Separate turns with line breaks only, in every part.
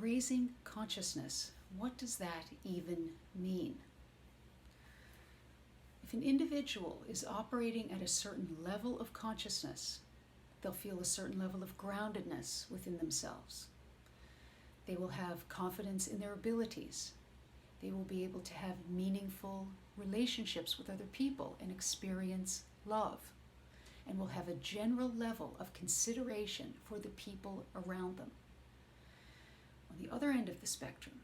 raising consciousness, what does that even mean? If an individual is operating at a certain level of consciousness, they'll feel a certain level of groundedness within themselves. They will have confidence in their abilities. They will be able to have meaningful relationships with other people and experience love, and will have a general level of consideration for the people around them. On the other end of the spectrum,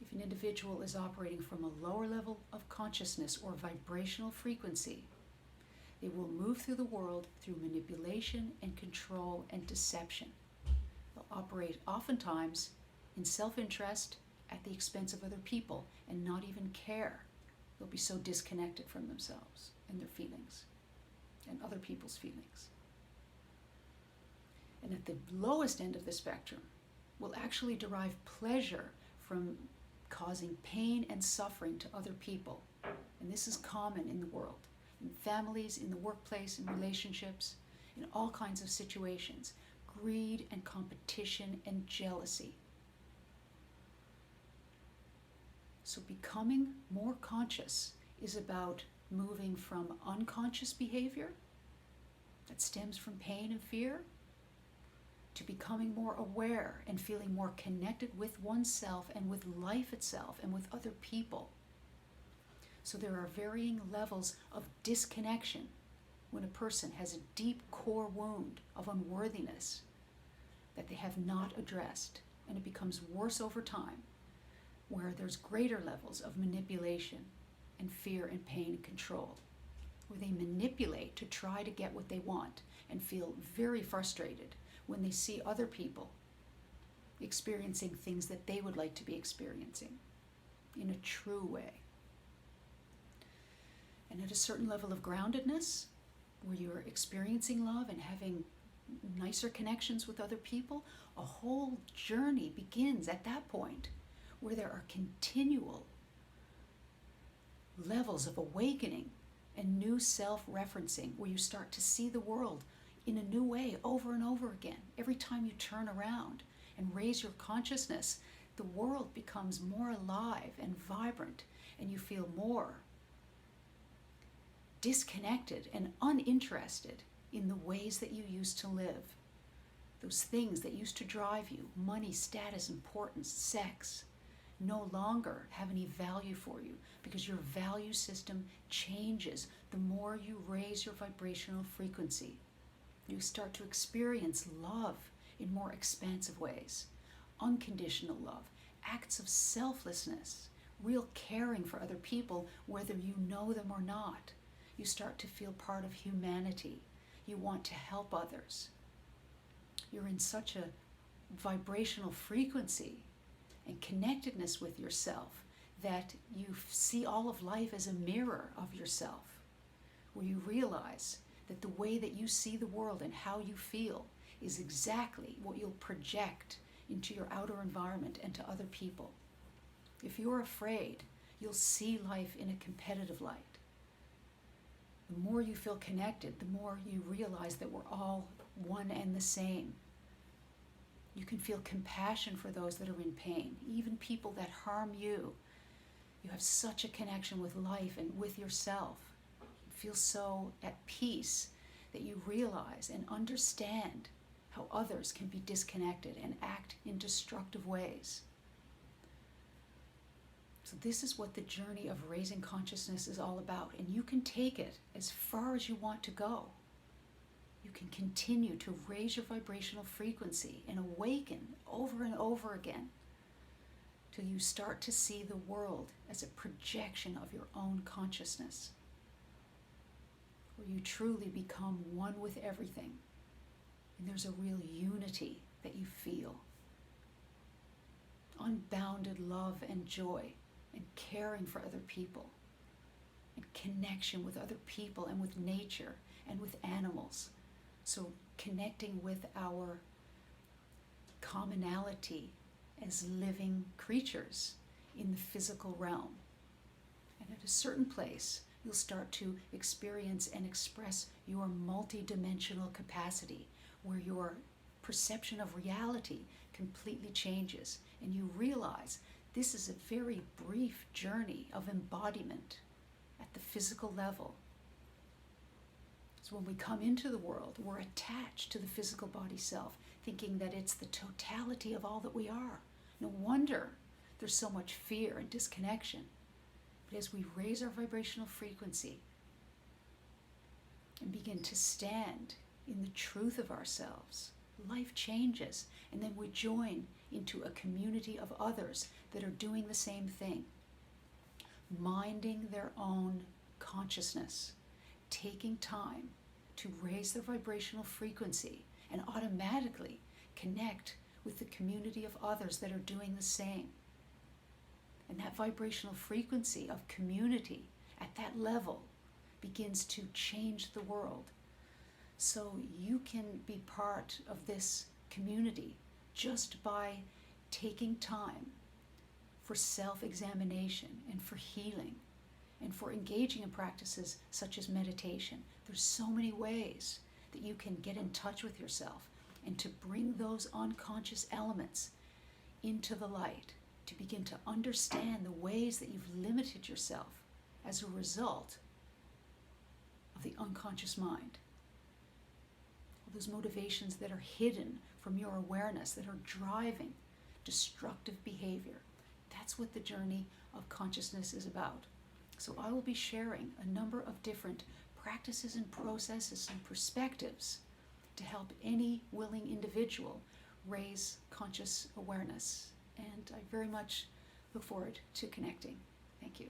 if an individual is operating from a lower level of consciousness or vibrational frequency, they will move through the world through manipulation and control and deception. They'll operate oftentimes in self-interest at the expense of other people and not even care. They'll be so disconnected from themselves and their feelings and other people's feelings. And at the lowest end of the spectrum, will actually derive pleasure from causing pain and suffering to other people. And this is common in the world, in families, in the workplace, in relationships, in all kinds of situations. Greed and competition and jealousy. So becoming more conscious is about moving from unconscious behavior that stems from pain and fear to becoming more aware and feeling more connected with oneself and with life itself and with other people. So there are varying levels of disconnection when a person has a deep core wound of unworthiness that they have not addressed, and it becomes worse over time, where there's greater levels of manipulation and fear and pain and control, where they manipulate to try to get what they want and feel very frustrated when they see other people experiencing things that they would like to be experiencing in a true way. And at a certain level of groundedness, where you're experiencing love and having nicer connections with other people, a whole journey begins at that point, where there are continual levels of awakening and new self-referencing, where you start to see the world in a new way over and over again. Every time you turn around and raise your consciousness, the world becomes more alive and vibrant, and you feel more disconnected and uninterested in the ways that you used to live. Those things that used to drive you, money, status, importance, sex, no longer have any value for you, because your value system changes the more you raise your vibrational frequency. You start to experience love in more expansive ways, unconditional love, acts of selflessness, real caring for other people, whether you know them or not. You start to feel part of humanity. You want to help others. You're in such a vibrational frequency and connectedness with yourself that you see all of life as a mirror of yourself, where you realize that the way that you see the world and how you feel is exactly what you'll project into your outer environment and to other people. If you're afraid, you'll see life in a competitive light. The more you feel connected, the more you realize that we're all one and the same. You can feel compassion for those that are in pain, even people that harm you. You have such a connection with life and with yourself. You feel so at peace that you realize and understand how others can be disconnected and act in destructive ways. So this is what the journey of raising consciousness is all about, and you can take it as far as you want to go. You can continue to raise your vibrational frequency and awaken over and over again till you start to see the world as a projection of your own consciousness, where you truly become one with everything, and there's a real unity that you feel. Unbounded love and joy and caring for other people and connection with other people and with nature and with animals. So connecting with our commonality as living creatures in the physical realm. And at a certain place, you'll start to experience and express your multidimensional capacity, where your perception of reality completely changes, and you realize this is a very brief journey of embodiment at the physical level. So when we come into the world, we're attached to the physical body self, thinking that it's the totality of all that we are. No wonder there's so much fear and disconnection. But as we raise our vibrational frequency and begin to stand in the truth of ourselves, life changes, and then we join into a community of others that are doing the same thing, minding their own consciousness, taking time to raise their vibrational frequency and automatically connect with the community of others that are doing the same. And that vibrational frequency of community at that level begins to change the world. So you can be part of this community just by taking time for self-examination and for healing and for engaging in practices such as meditation. There's so many ways that you can get in touch with yourself and to bring those unconscious elements into the light, to begin to understand the ways that you've limited yourself as a result of the unconscious mind. All those motivations that are hidden from your awareness that are driving destructive behavior. That's what the journey of consciousness is about. So I will be sharing a number of different practices and processes and perspectives to help any willing individual raise conscious awareness. And I very much look forward to connecting. Thank you.